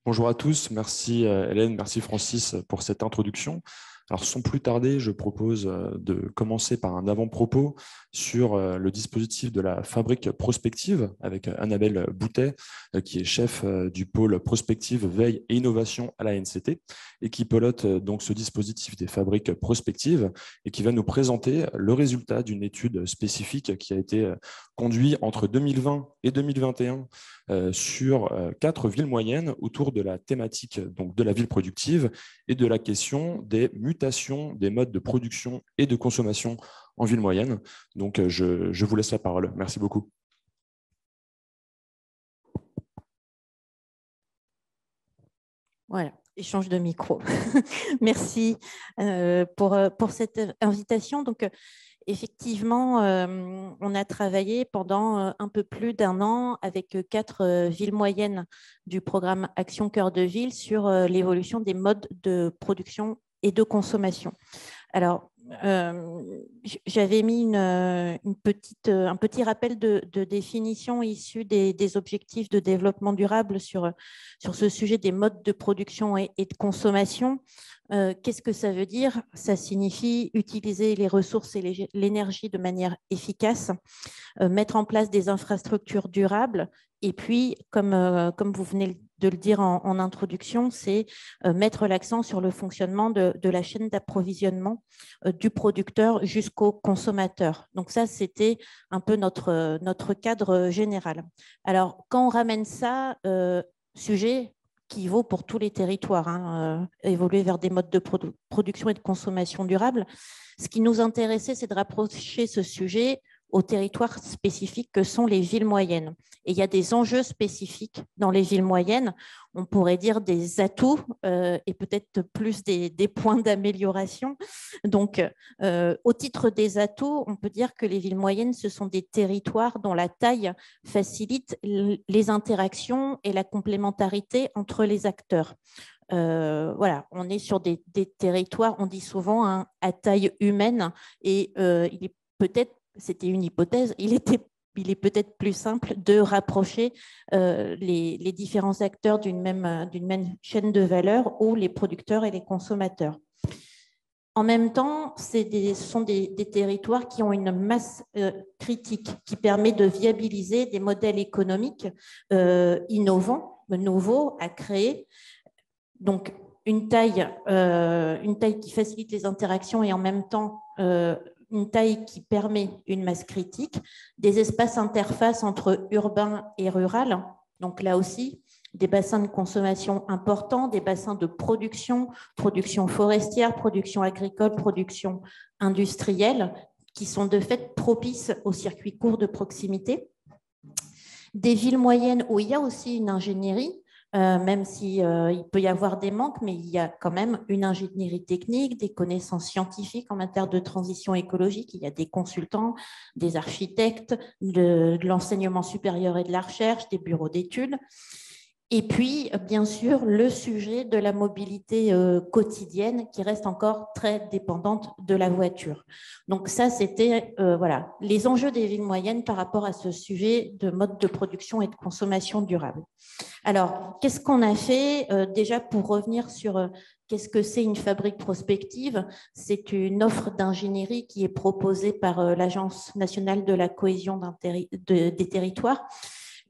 Bonjour à tous, merci Hélène, merci Francis pour cette introduction. Alors sans plus tarder, je propose de commencer par un avant-propos sur le dispositif de la fabrique prospective avec Annabelle Boutet, qui est chef du pôle prospective, veille et innovation à la NCT et qui pilote donc ce dispositif des fabriques prospectives et qui va nous présenter le résultat d'une étude spécifique qui a été conduite entre 2020 et 2021 sur 4 villes moyennes autour de la thématique donc, de la ville productive et de la question des mutations des modes de production et de consommation en ville moyenne. Donc, je vous laisse la parole. Merci beaucoup. Voilà, échange de micro. Merci pour cette invitation. Donc, effectivement, on a travaillé pendant un peu plus d'un an avec 4 villes moyennes du programme Action Cœur de Ville sur l'évolution des modes de production et de consommation. Alors, j'avais mis un petit rappel de définition issu des objectifs de développement durable sur ce sujet des modes de production et de consommation. Qu'est-ce que ça veut dire? Ça signifie utiliser les ressources et l'énergie de manière efficace, mettre en place des infrastructures durables et puis, comme vous venez de le dire en introduction, c'est mettre l'accent sur le fonctionnement de la chaîne d'approvisionnement du producteur jusqu'au consommateur. Donc ça, c'était un peu notre cadre général. Alors, quand on ramène ça, sujet qui vaut pour tous les territoires, évoluer vers des modes de production et de consommation durable, ce qui nous intéressait, c'est de rapprocher ce sujet aux territoires spécifiques que sont les villes moyennes. Et il y a des enjeux spécifiques dans les villes moyennes, on pourrait dire des atouts et peut-être plus des points d'amélioration. Donc, au titre des atouts, on peut dire que les villes moyennes, ce sont des territoires dont la taille facilite les interactions et la complémentarité entre les acteurs. Voilà, on est sur des territoires, on dit souvent à taille humaine, et il est peut-être, c'était une hypothèse, il est peut-être plus simple de rapprocher les différents acteurs d'une même chaîne de valeur, ou les producteurs et les consommateurs. En même temps, ce sont des territoires qui ont une masse critique qui permet de viabiliser des modèles économiques innovants, nouveaux à créer. Donc, une taille qui facilite les interactions et en même temps une taille qui permet une masse critique, des espaces interfaces entre urbain et rural. Donc là aussi, des bassins de consommation importants, des bassins de production forestière, production agricole, production industrielle, qui sont de fait propices aux circuits courts de proximité. Des villes moyennes où il y a aussi une ingénierie, même si il peut y avoir des manques, mais il y a quand même une ingénierie technique, des connaissances scientifiques en matière de transition écologique. Il y a des consultants, des architectes, de l'enseignement supérieur et de la recherche, des bureaux d'études. Et puis, bien sûr, le sujet de la mobilité quotidienne qui reste encore très dépendante de la voiture. Donc ça, c'était voilà, les enjeux des villes moyennes par rapport à ce sujet de mode de production et de consommation durable. Alors, qu'est-ce qu'on a fait déjà pour revenir sur qu'est-ce que c'est une fabrique prospective? C'est une offre d'ingénierie qui est proposée par l'Agence nationale de la cohésion des territoires.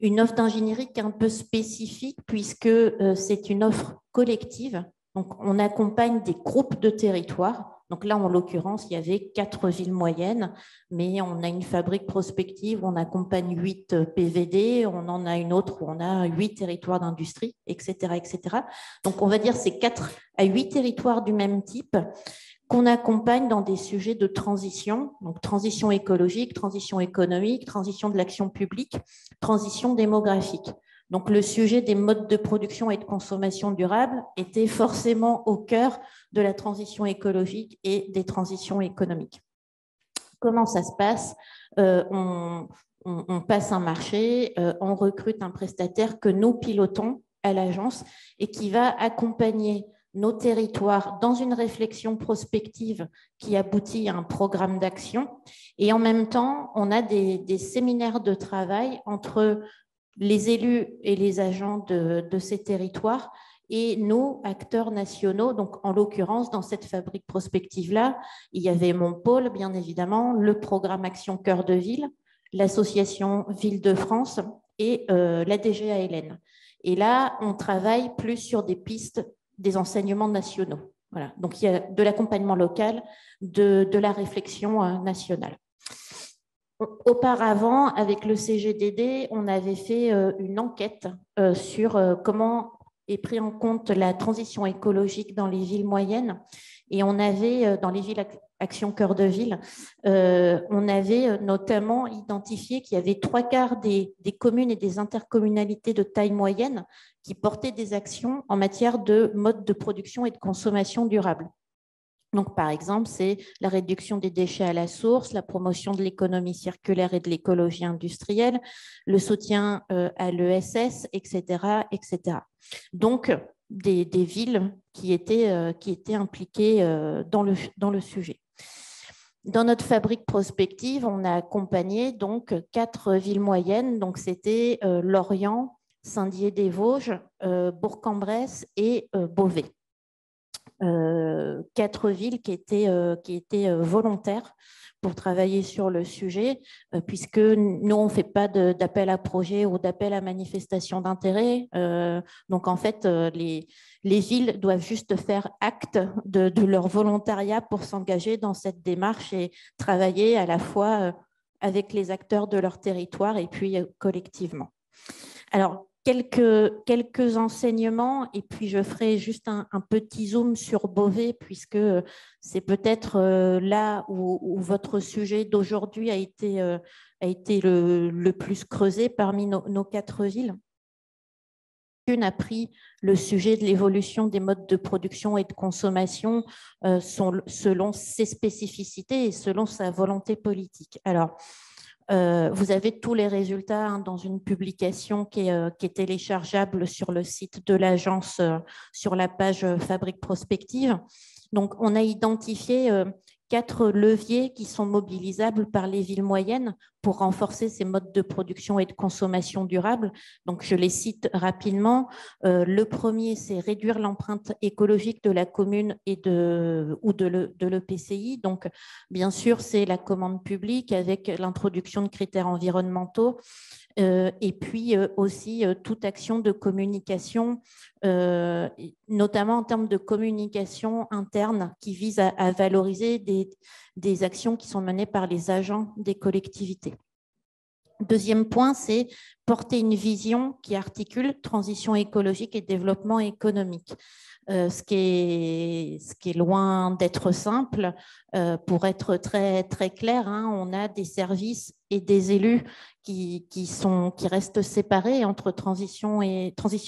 Une offre d'ingénierie qui est un peu spécifique puisque c'est une offre collective. Donc, on accompagne des groupes de territoires. Donc là, en l'occurrence, il y avait 4 villes moyennes, mais on a une fabrique prospective où on accompagne 8 PVD, on en a une autre où on a 8 territoires d'industrie, etc., etc. Donc, on va dire c'est 4 à 8 territoires du même type qu'on accompagne dans des sujets de transition, donc transition écologique, transition économique, transition de l'action publique, transition démographique. Donc, le sujet des modes de production et de consommation durable était forcément au cœur de la transition écologique et des transitions économiques. Comment ça se passe? On passe un marché, on recrute un prestataire que nous pilotons à l'agence et qui va accompagner nos territoires dans une réflexion prospective qui aboutit à un programme d'action. Et en même temps, on a des séminaires de travail entre les élus et les agents de ces territoires et nos acteurs nationaux. Donc, en l'occurrence, dans cette fabrique prospective-là, il y avait mon pôle, bien évidemment, le programme Action Cœur de Ville, l'association Ville de France et la DGALN. Et là, on travaille plus sur des pistes des enseignements nationaux. Voilà. Donc, il y a de l'accompagnement local, de la réflexion nationale. Auparavant, avec le CGDD, on avait fait une enquête sur comment est pris en compte la transition écologique dans les villes moyennes. Et on avait, dans les villes Action Cœur de Ville, on avait notamment identifié qu'il y avait 3/4 des communes et des intercommunalités de taille moyenne qui portaient des actions en matière de mode de production et de consommation durable. Donc, par exemple, c'est la réduction des déchets à la source, la promotion de l'économie circulaire et de l'écologie industrielle, le soutien à l'ESS, etc., etc. Donc, des villes qui étaient impliquées dans le sujet. Dans notre fabrique prospective, on a accompagné donc 4 villes moyennes. Donc, c'était Lorient, Saint-Dié-des-Vosges, Bourg-en-Bresse et Beauvais. 4 villes qui étaient volontaires pour travailler sur le sujet, puisque nous, on ne fait pas d'appel à projet ou d'appel à manifestation d'intérêt. Donc, en fait, les villes doivent juste faire acte de leur volontariat pour s'engager dans cette démarche et travailler à la fois avec les acteurs de leur territoire et puis collectivement. Alors, quelques enseignements, et puis je ferai juste un petit zoom sur Beauvais, puisque c'est peut-être là où votre sujet d'aujourd'hui a été le plus creusé parmi nos 4 villes. Chacune a pris le sujet de l'évolution des modes de production et de consommation selon ses spécificités et selon sa volonté politique. Alors, vous avez tous les résultats dans une publication qui est téléchargeable sur le site de l'agence sur la page Fabrique Prospective. Donc, on a identifié 4 leviers qui sont mobilisables par les villes moyennes pour renforcer ces modes de production et de consommation durable. Donc, je les cite rapidement. Le premier, c'est réduire l'empreinte écologique de la commune ou de l'EPCI. Donc, bien sûr, c'est la commande publique avec l'introduction de critères environnementaux. Et puis aussi toute action de communication, notamment en termes de communication interne qui vise à valoriser des actions qui sont menées par les agents des collectivités. Deuxième point, c'est porter une vision qui articule transition écologique et développement économique. Ce qui est loin d'être simple. Pour être très, très clair, on a des services et des élus qui restent séparés entre transition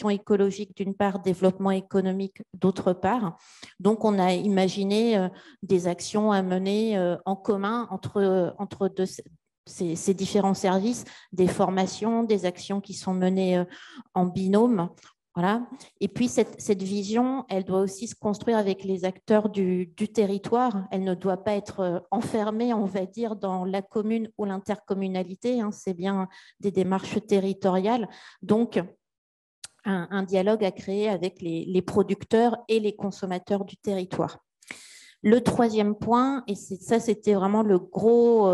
écologique d'une part, développement économique d'autre part. Donc, on a imaginé des actions à mener en commun entre ces différents services, des formations, des actions qui sont menées en binôme. Voilà. Et puis, cette vision, elle doit aussi se construire avec les acteurs du territoire. Elle ne doit pas être enfermée, on va dire, dans la commune ou l'intercommunalité. C'est bien des démarches territoriales. Donc, un dialogue à créer avec les producteurs et les consommateurs du territoire. Le troisième point, et ça c'était vraiment le gros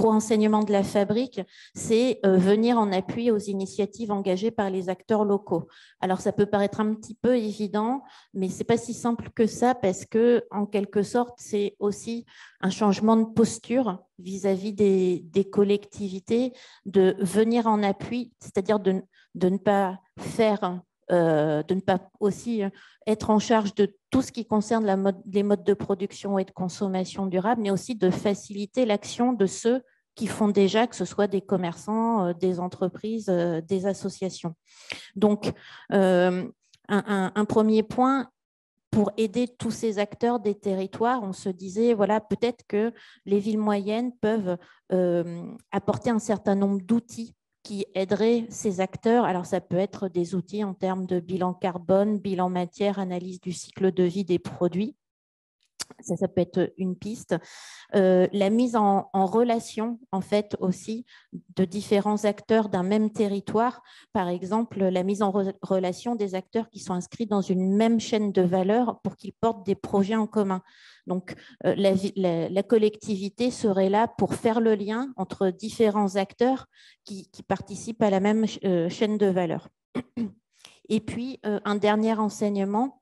enseignement de la fabrique, c'est venir en appui aux initiatives engagées par les acteurs locaux. Alors ça peut paraître un petit peu évident, mais c'est pas si simple que ça parce que en quelque sorte c'est aussi un changement de posture vis-à-vis des collectivités, de venir en appui, c'est-à-dire de ne pas faire de ne pas aussi être en charge de tout ce qui concerne les modes de production et de consommation durable, mais aussi de faciliter l'action de ceux qui font déjà, que ce soit des commerçants, des entreprises, des associations. Donc, un premier point, pour aider tous ces acteurs des territoires, on se disait, voilà, peut-être que les villes moyennes peuvent apporter un certain nombre d'outils qui aideraient ces acteurs. Alors, ça peut être des outils en termes de bilan carbone, bilan matière, analyse du cycle de vie des produits. Ça peut être une piste. La mise en relation, en fait, aussi, de différents acteurs d'un même territoire. Par exemple, la mise en relation des acteurs qui sont inscrits dans une même chaîne de valeur pour qu'ils portent des projets en commun. Donc, la collectivité serait là pour faire le lien entre différents acteurs qui participent à la même chaîne de valeur. Et puis, un dernier enseignement,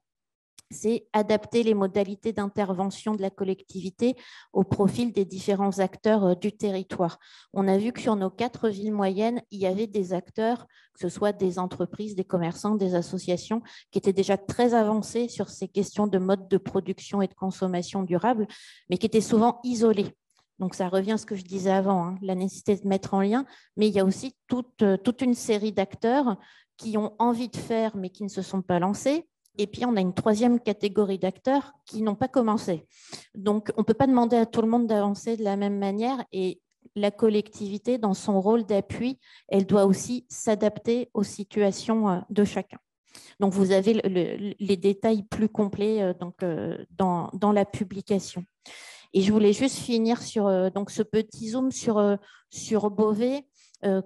c'est adapter les modalités d'intervention de la collectivité au profil des différents acteurs du territoire. On a vu que sur nos 4 villes moyennes, il y avait des acteurs, que ce soit des entreprises, des commerçants, des associations, qui étaient déjà très avancés sur ces questions de mode de production et de consommation durable, mais qui étaient souvent isolés. Donc, ça revient à ce que je disais avant, hein, la nécessité de mettre en lien, mais il y a aussi toute une série d'acteurs qui ont envie de faire, mais qui ne se sont pas lancés. Et puis, on a une 3e catégorie d'acteurs qui n'ont pas commencé. Donc, on ne peut pas demander à tout le monde d'avancer de la même manière. Et la collectivité, dans son rôle d'appui, elle doit aussi s'adapter aux situations de chacun. Donc, vous avez les détails plus complets dans la publication. Et je voulais juste finir sur donc ce petit zoom sur Beauvais.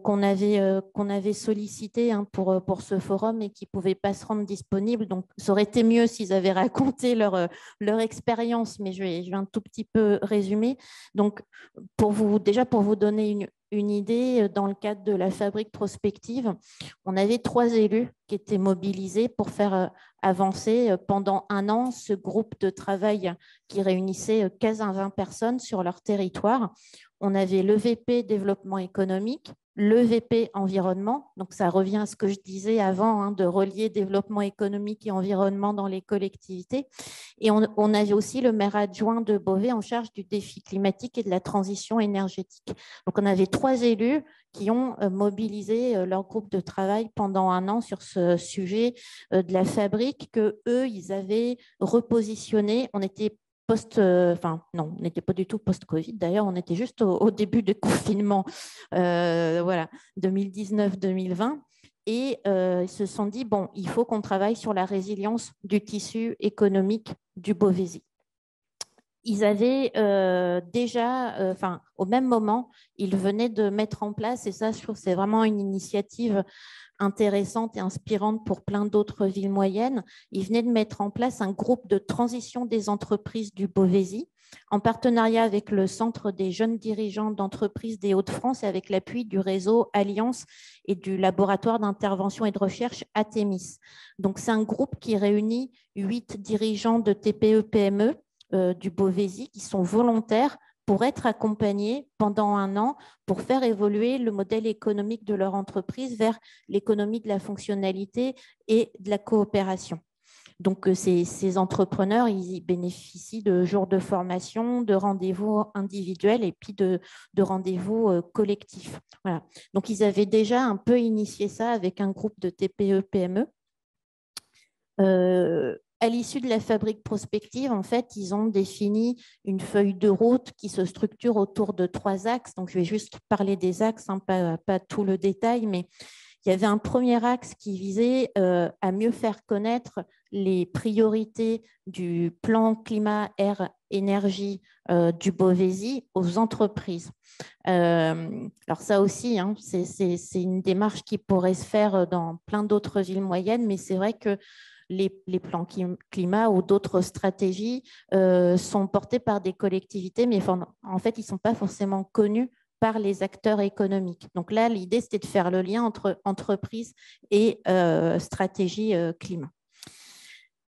Qu'on avait sollicité hein, pour ce forum et qui ne pouvaient pas se rendre disponibles. Donc, ça aurait été mieux s'ils avaient raconté leur expérience, mais je vais un tout petit peu résumer. Donc, déjà pour vous donner une idée, dans le cadre de la fabrique prospective, on avait 3 élus qui étaient mobilisés pour faire avancer pendant 1 an ce groupe de travail qui réunissait 15 à 20 personnes sur leur territoire. On avait le VP développement économique, le VP environnement, donc ça revient à ce que je disais avant, hein, de relier développement économique et environnement dans les collectivités. Et on avait aussi le maire adjoint de Beauvais en charge du défi climatique et de la transition énergétique. Donc on avait 3 élus qui ont mobilisé leur groupe de travail pendant 1 an sur ce sujet de la fabrique que eux, ils avaient repositionné. On était non, on n'était pas du tout post-Covid. D'ailleurs, on était juste au début du confinement, voilà, 2019-2020. Et ils se sont dit, bon, il faut qu'on travaille sur la résilience du tissu économique du Beauvaisis. Ils avaient déjà, au même moment, ils venaient de mettre en place, et ça, je trouve que c'est vraiment une initiative intéressante et inspirante pour plein d'autres villes moyennes. Ils venaient de mettre en place un groupe de transition des entreprises du Beauvaisis en partenariat avec le Centre des jeunes dirigeants d'entreprises des Hauts-de-France et avec l'appui du réseau Alliance et du laboratoire d'intervention et de recherche Atemis. Donc, c'est un groupe qui réunit 8 dirigeants de TPE-PME du Beauvaisis qui sont volontaires pour être accompagnés pendant 1 an pour faire évoluer le modèle économique de leur entreprise vers l'économie de la fonctionnalité et de la coopération. Donc, ces entrepreneurs, ils bénéficient de jours de formation, de rendez-vous individuels et puis de rendez-vous collectifs. Voilà. Donc, ils avaient déjà un peu initié ça avec un groupe de TPE-PME. À l'issue de la fabrique prospective, en fait, ils ont défini une feuille de route qui se structure autour de 3 axes. Donc, je vais juste parler des axes, hein, pas tout le détail, mais il y avait un premier axe qui visait à mieux faire connaître les priorités du plan climat-air-énergie du Beauvaisis aux entreprises. Alors ça aussi, hein, c'est une démarche qui pourrait se faire dans plein d'autres villes moyennes, mais c'est vrai que les plans climat ou d'autres stratégies sont portés par des collectivités, mais en fait, ils ne sont pas forcément connus par les acteurs économiques. Donc là, l'idée, c'était de faire le lien entre entreprise et stratégie climat.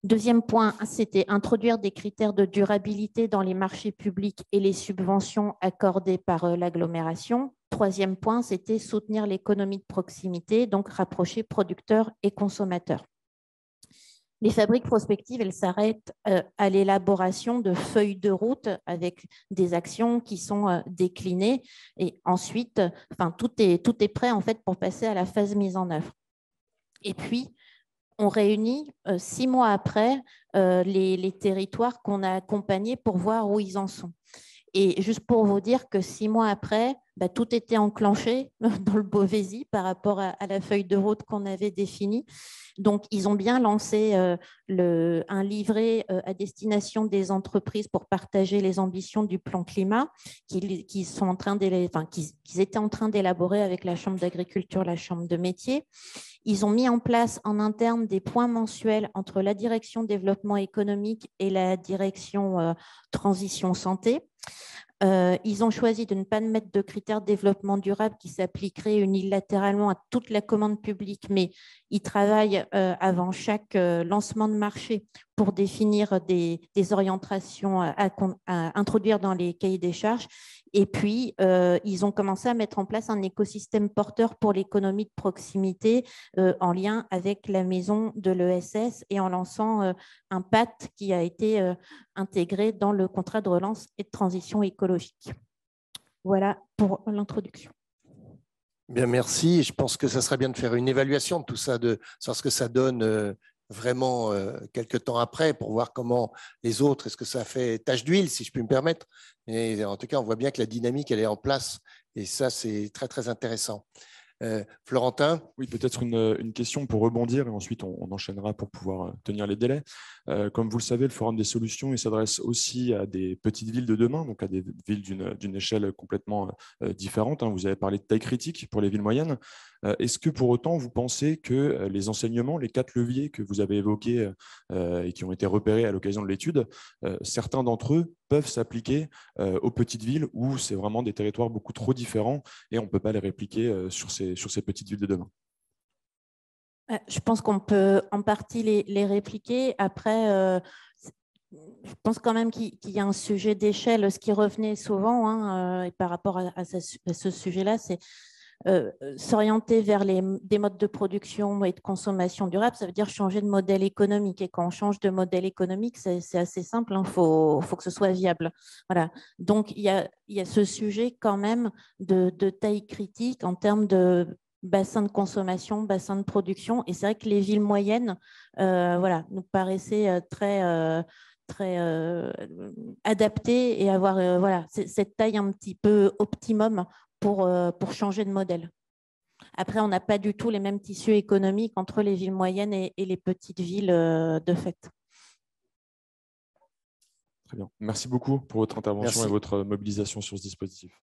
Deuxième point, c'était introduire des critères de durabilité dans les marchés publics et les subventions accordées par l'agglomération. Troisième point, c'était soutenir l'économie de proximité, donc rapprocher producteurs et consommateurs. Les fabriques prospectives, elles s'arrêtent à l'élaboration de feuilles de route avec des actions qui sont déclinées. Et ensuite, tout est prêt en fait pour passer à la phase mise en œuvre. Et puis, on réunit 6 mois après les territoires qu'on a accompagnés pour voir où ils en sont. Et juste pour vous dire que 6 mois après, tout était enclenché dans le Beauvaisis par rapport à la feuille de route qu'on avait définie. Donc, ils ont bien lancé un livret à destination des entreprises pour partager les ambitions du plan climat qu'ils étaient en train d'élaborer avec la Chambre d'agriculture, la Chambre de métier. Ils ont mis en place en interne des points mensuels entre la direction développement économique et la direction transition santé. Ils ont choisi de ne pas mettre de critères de développement durable qui s'appliqueraient unilatéralement à toute la commande publique, mais ils travaillent avant chaque lancement de marché pour définir des orientations à introduire dans les cahiers des charges. Et puis, ils ont commencé à mettre en place un écosystème porteur pour l'économie de proximité en lien avec la maison de l'ESS et en lançant un PAT qui a été intégré dans le contrat de relance et de transition écologique. Voilà pour l'introduction. Bien, merci. Je pense que ça serait bien de faire une évaluation de tout ça, de savoir ce que ça donne vraiment quelques temps après pour voir comment les autres, est-ce que ça fait tache d'huile, si je puis me permettre. Et en tout cas, on voit bien que la dynamique, elle est en place. Et ça, c'est très, très intéressant. Florentin? Oui, peut-être une question pour rebondir et ensuite on enchaînera pour pouvoir tenir les délais. Comme vous le savez, le Forum des solutions il s'adresse aussi à des petites villes de demain, donc à des villes d'une échelle complètement différente. Vous avez parlé de taille critique pour les villes moyennes. Est-ce que pour autant, vous pensez que les enseignements, les 4 leviers que vous avez évoqués et qui ont été repérés à l'occasion de l'étude, certains d'entre eux peuvent s'appliquer aux petites villes où c'est vraiment des territoires beaucoup trop différents et on ne peut pas les répliquer sur ces petites villes de demain? Je pense qu'on peut en partie les répliquer. Après, je pense quand même qu'il y a un sujet d'échelle. Ce qui revenait souvent et par rapport à ce sujet-là, c'est s'orienter vers des modes de production et de consommation durable. Ça veut dire changer de modèle économique. Et quand on change de modèle économique, c'est assez simple. Faut que ce soit viable. Voilà. Donc, il y a ce sujet quand même de taille critique en termes de bassin de consommation, bassin de production. Et c'est vrai que les villes moyennes nous paraissaient très adaptées et avoir cette taille un petit peu optimum pour changer de modèle. Après, on n'a pas du tout les mêmes tissus économiques entre les villes moyennes et les petites villes de fait. Très bien. Merci beaucoup pour votre intervention et votre mobilisation sur ce dispositif.